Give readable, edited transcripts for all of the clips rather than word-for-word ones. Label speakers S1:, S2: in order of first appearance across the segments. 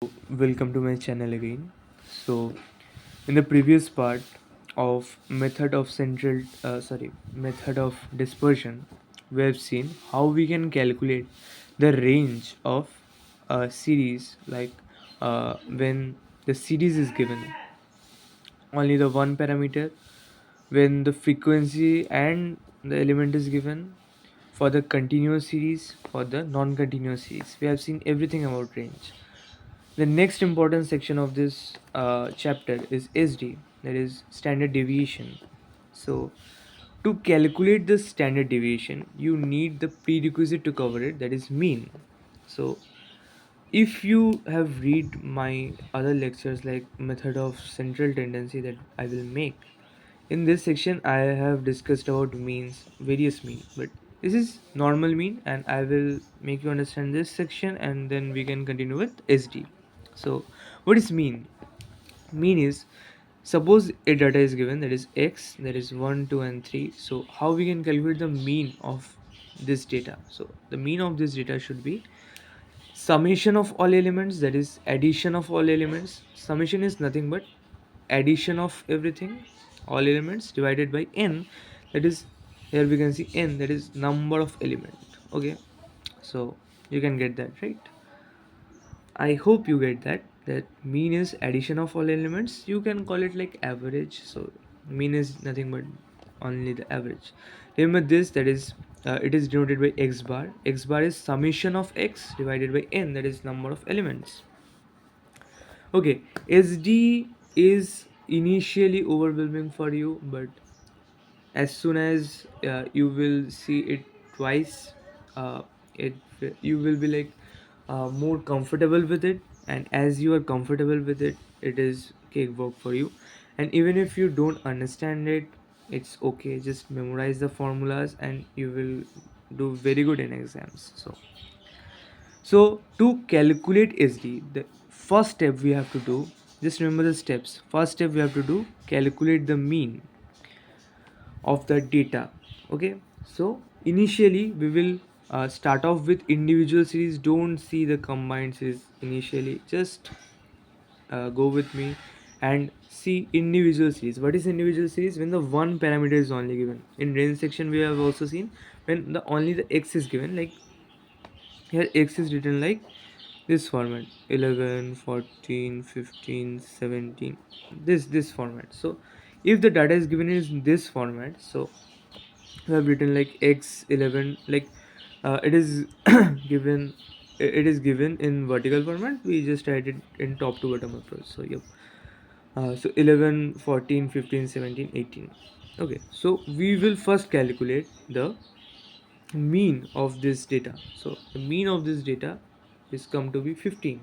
S1: Welcome to my channel again. So, in the previous part of method of dispersion, we have seen how we can calculate the range of a series, like when the series is given only the one parameter, when the frequency and the element is given, for the continuous series, for the non-continuous series. We have seen everything about range. The next important section of this chapter is SD, that is standard deviation. So, to calculate the standard deviation, you need the prerequisite to cover it, that is mean. So, if you have read my other lectures like method of central tendency that I will make, in this section I have discussed about means, various mean, but this is normal mean and I will make you understand this section and then we can continue with SD. So what is mean? Mean is, suppose a data is given, that is x, that is 1, 2 and 3. So how we can calculate the mean of this data? So the mean of this data should be summation of all elements, that is addition of all elements. Summation is nothing but addition of everything, all elements, divided by n, that is, here we can see n, that is number of element. Okay, so you can get that, right? I hope you get that mean is addition of all elements. You can call it like average. So mean is nothing but only the average. Remember this, that is it is denoted by x bar. X bar is summation of x divided by n, that is number of elements. Okay, SD is initially overwhelming for you, but as soon as you will see it twice, uh, it you will be like more comfortable with it, and as you are comfortable with it, it is cakewalk for you. And even if you don't understand it, it's okay, just memorize the formulas and you will do very good in exams. So to calculate SD, the first step we have to do, just remember the steps. First step we have to do, calculate the mean of the data. Okay, so initially we will start off with individual series. Don't see the combined series initially, just go with me and see individual series. What is individual series? When the one parameter is only given. In range section we have also seen when the only the x is given, like here x is written like this format: 11, 14, 15, 17, this format. So if the data is given in this format, so we have written like x11, like it is given, it is given in vertical format. We just write it in top to bottom approach. So yep, so 11, 14, 15, 17, 18. Okay, so we will first calculate the mean of this data. So the mean of this data is come to be 15.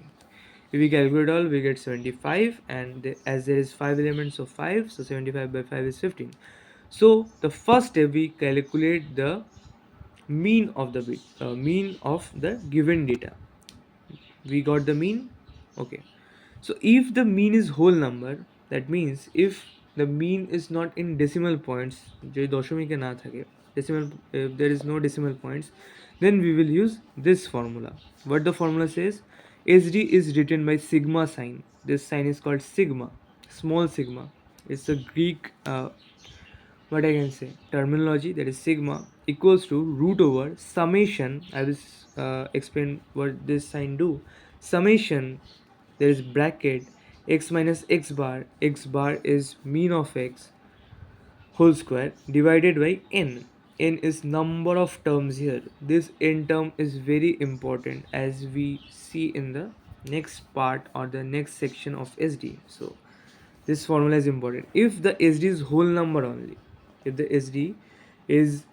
S1: If we calculate all, we get 75, and as there is 5 elements of 5, so 75 by 5 is 15. So the first step, we calculate the mean of the mean of the given data. We got the mean. Okay, so if the mean is whole number, that means if the mean is not in decimal points, যে দশমিকে না থাকে, decimal, if there is no decimal points, then we will use this formula. What the formula says, SD is written by sigma sign. This sign is called sigma, small sigma. It's a Greek what I can say terminology, that is sigma equals to root over summation. I will explain what this sign do. Summation, there is bracket, x minus x bar. X bar is mean of x whole square divided by n. N is number of terms here. This n term is very important as we see in the next part or the next section of SD. So this formula is important. If the SD is whole number only, if the SD is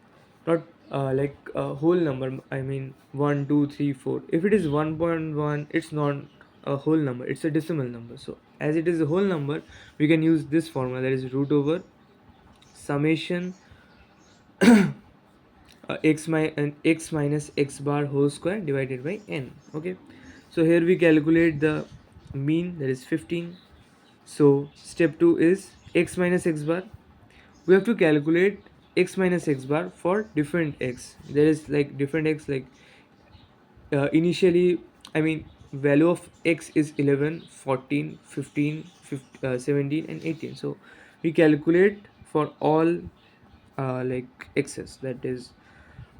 S1: not like a whole number, I mean 1, 2, 3, 4. If it is 1.1, it's not a whole number, it's a decimal number. So as it is a whole number, we can use this formula, that is root over summation x minus x bar whole square divided by n. Okay, so here we calculate the mean, that is 15. So step 2 is x minus x bar. We have to calculate x minus x bar for different x. There is like different x, like initially, I mean value of x is 11, 14, 15, 17 and 18. So we calculate for all like x's, that is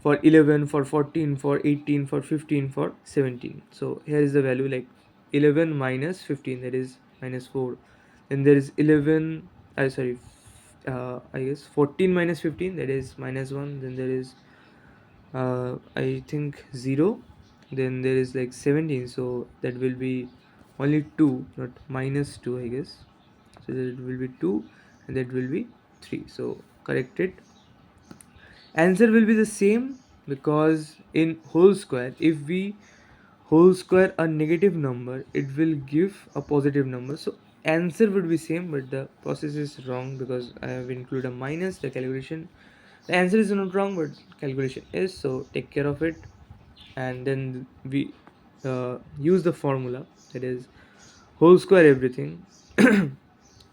S1: for 11, for 14, for 18, for 15, for 17. So here is the value like 11 minus 15, that is minus 4. Then there is 11, sorry, I guess 14 minus 15, that is minus 1. Then there is I think 0. Then there is like 17, so that will be only 2, not minus 2, I guess. So that will be 2 and that will be 3. So correct it. Answer will be the same, because in whole square, if we whole square a negative number, it will give a positive number. So answer would be same, but the process is wrong because I have included a minus. The answer is not wrong, but calculation is. So take care of it, and then we use the formula, that is whole square everything.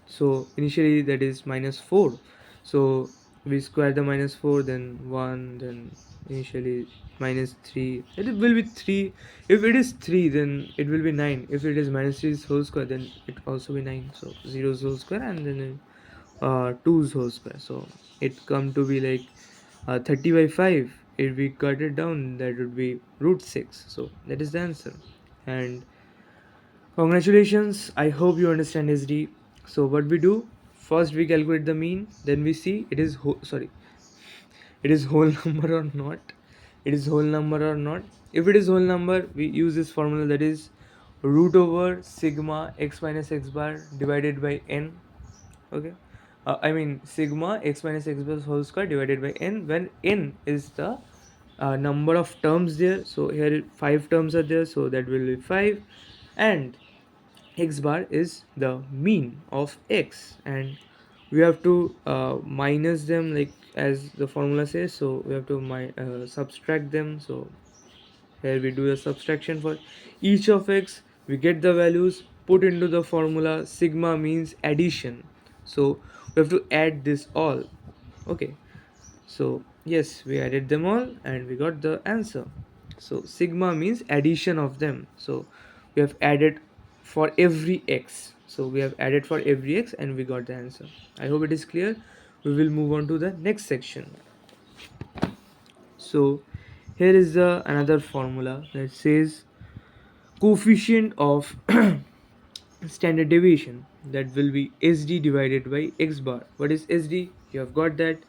S1: So initially that is minus 4, so we square the minus 4, then 1, then initially minus 3, it will be 3. If it is 3, then it will be 9. If it is minus 3's whole square, then it also be 9. So 0's whole square, and then 2's whole square. So it come to be like 30 by 5. If we cut it down, that would be root 6. So that is the answer. And congratulations, I hope you understand SD. So what we do, first we calculate the mean, then we see it is it is whole number or not. It is whole number or not. If it is whole number, we use this formula, that is root over sigma x minus x bar divided by n. Okay, I mean sigma x minus x bar whole square divided by n, when n is the number of terms there. So here 5 terms are there, so that will be 5, and x bar is the mean of x, and we have to minus them, like as the formula says. So we have to subtract them. So here we do the subtraction for each of x, we get the values, put into the formula. Sigma means addition, so we have to add this all. Okay, so yes, we added them all and we got the answer. So sigma means addition of them, so we have added for every x. So we have added for every x and we got the answer. I hope it is clear. We will move on to the next section. So here is the another formula that says coefficient of standard deviation, that will be SD divided by x bar. What is SD? You have got that.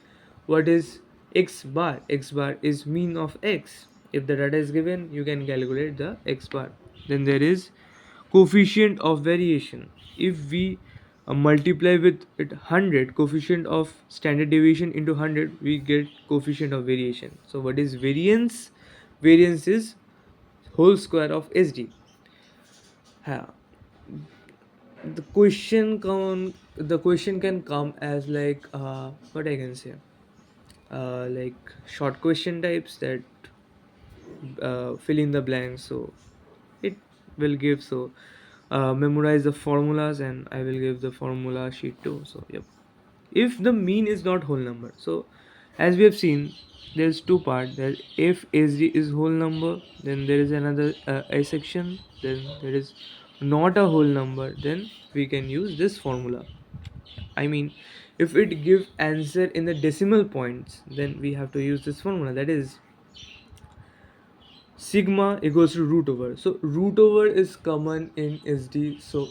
S1: What is x bar? X bar is mean of x. If the data is given, you can calculate the x bar. Then there is coefficient of variation. If we multiply with it 100, coefficient of standard deviation into 100, we get coefficient of variation. So what is variance? Variance is whole square of SD. The question can come as like what I can say, like short question types, that fill in the blanks. So it will give, so memorize the formulas, and I will give the formula sheet too. So yep, if the mean is not whole number, so as we have seen, there's two parts. That if SD is whole number, then there is another a section. Then there is not a whole number, then we can use this formula. I mean, if it give answer in the decimal points, then we have to use this formula, that is sigma equals to root over. So root over is common in SD, so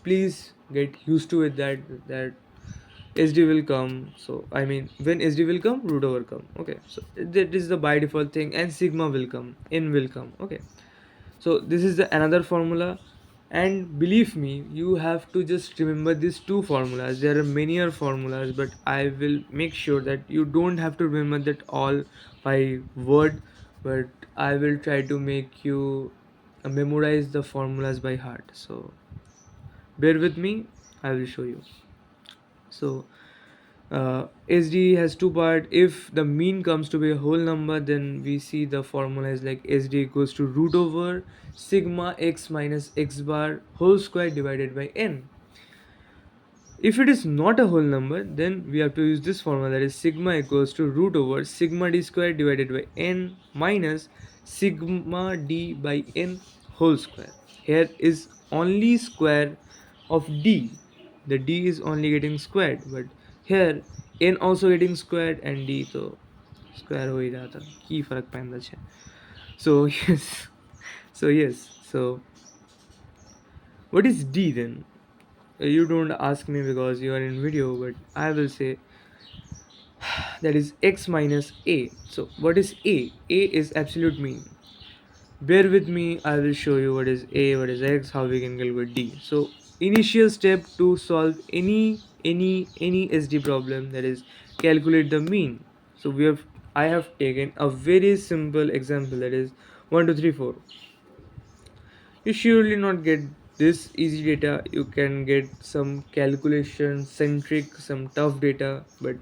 S1: please get used to it, that SD will come. So I mean, when SD will come, root over come. Okay, so that is the by default thing, and sigma will come, n will come. Okay, so this is the another formula, and believe me, you have to just remember these two formulas. There are many other formulas, but I will make sure that you don't have to remember that all by word, but I will try to make you memorize the formulas by heart. So bear with me, I will show you. So SD has two part. If the mean comes to be a whole number, then we see the formula is like SD equals to root over sigma x minus x bar whole square divided by n. If it is not a whole number, then we have to use this formula, that is sigma equals to root over sigma d square divided by n minus sigma d by n whole square. here is only square of d. The d is only getting squared, but here n also getting squared and d तो square हो ही रहा था, की फर्क पैंदा है. So yes, so what is d then? You don't ask me because you are in video, but I will say that is x minus a. So what is a? A is absolute mean. Bear with me, I will show you what is a, what is x, how we can calculate d. So initial step to solve any SD problem, that is calculate the mean. So I have taken a very simple example, that is 1 2 3 4. You surely not get this easy data. You can get some calculation centric, some tough data, but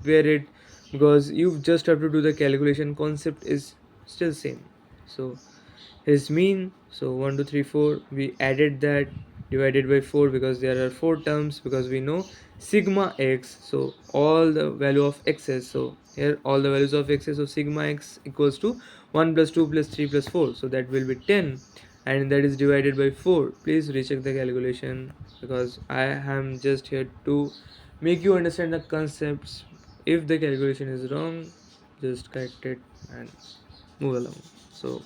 S1: bear it because you just have to do the calculation. Concept is still same. So his mean, so 1 2 3 4, we added that, divided by 4 because there are 4 terms, because we know sigma x, so all the value of x's, so here all the values of x's, so sigma x equals to 1 plus 2 plus 3 plus 4, so that will be 10, and that is divided by 4. Please recheck the calculation because I am just here to make you understand the concepts. If the calculation is wrong, just correct it and move along. So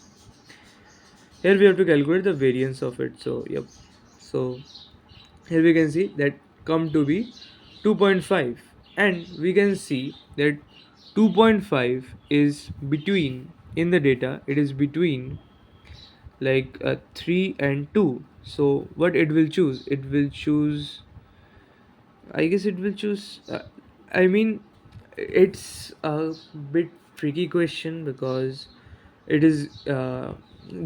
S1: here we have to calculate the variance of it. So yep, so here we can see that come to be 2.5, and we can see that 2.5 is between, in the data it is between like 3 and 2. So what it will choose, it will choose, I guess it will choose. I mean, it's a bit tricky question because it is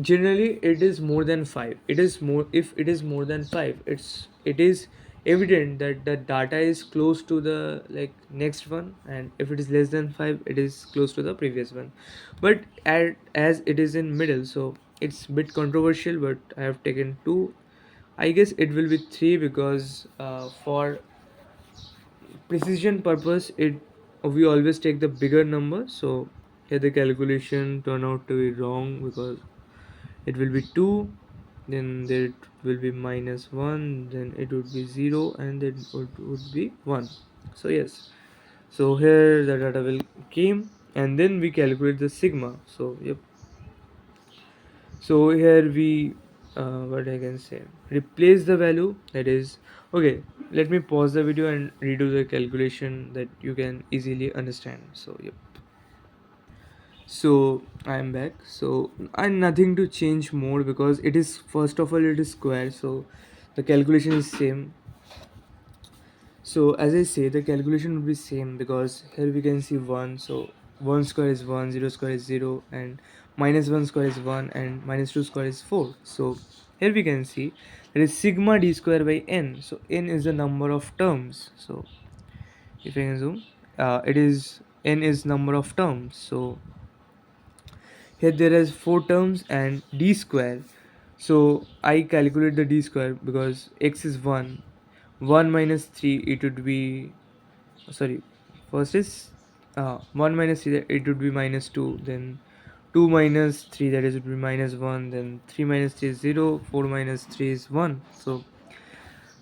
S1: generally it is more than 5. It is more, if it is more than 5, it is evident that the data is close to the like next one, and if it is less than 5, it is close to the previous one. But as it is in middle, so it's bit controversial, but I have taken 2. I guess it will be 3 because for precision purpose it we always take the bigger number. So here the calculation turn out to be wrong because it will be 2, then there it will be minus 1, then it would be 0, and then it would be 1. So yes, so here the data will came, and then we calculate the sigma. So yep, so here we what I can say, replace the value, that is, okay, let me pause the video and redo the calculation that you can easily understand. So yep, so I am back. So I nothing to change more because it is, first of all, it is square, so the calculation is same. So as I say, the calculation will be same because here we can see 1, so 1 square is 1, 0 square is 0, and minus 1 square is 1, and minus 2 square is 4. So here we can see that is sigma d square by n. So n is the number of terms. So if I can zoom, it is, n is number of terms. So here there is 4 terms and d square. So I calculate the d square because x is 1. 1 minus 3, it would be, sorry, first is 1 minus 3, that it would be minus 2, then 2 minus 3, that is would be minus 1, then 3 minus 3 is 0, 4 minus 3 is 1. So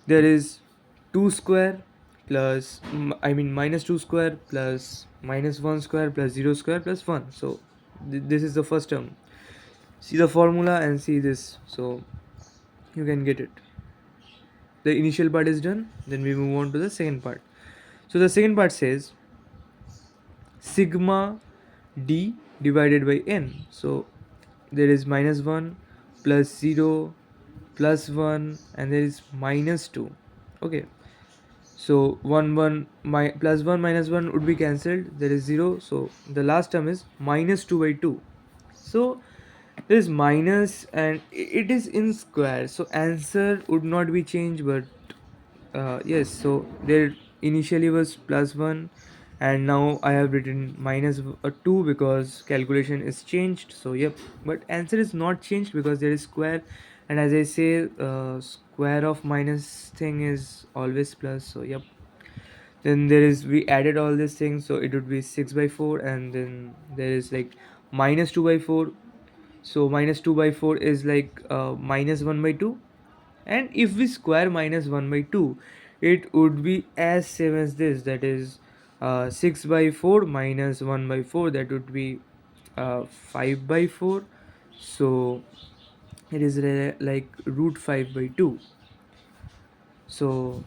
S1: there is 2 square plus I mean minus 2 square plus minus 1 square plus 0 square plus 1. So this is the first term. See the formula and see this, so you can get it. The initial part is done, then we move on to the second part. So the second part says sigma d divided by n. So there is minus 1 plus 0 plus 1, and there is minus 2. Okay, so 1 1 plus 1 minus 1 would be cancelled, there is 0, so the last term is minus 2 by 2. So there is minus and it is in square, so answer would not be changed, but yes, so there initially was plus 1, and now I have written minus 2 because calculation is changed. So yep, but answer is not changed because there is square, and as I say, square of minus thing is always plus. So yep, then there is, we added all these things, so it would be 6 by 4, and then there is like minus 2 by 4. So minus 2 by 4 is like minus 1 by 2. And if we square minus 1 by 2, it would be as same as this, that is 6 by 4 minus 1 by 4, that would be 5 by 4. So it is like root 5 by 2. So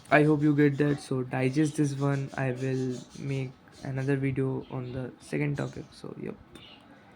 S1: I hope you get that. So digest this one. I will make another video on the second topic. So yep.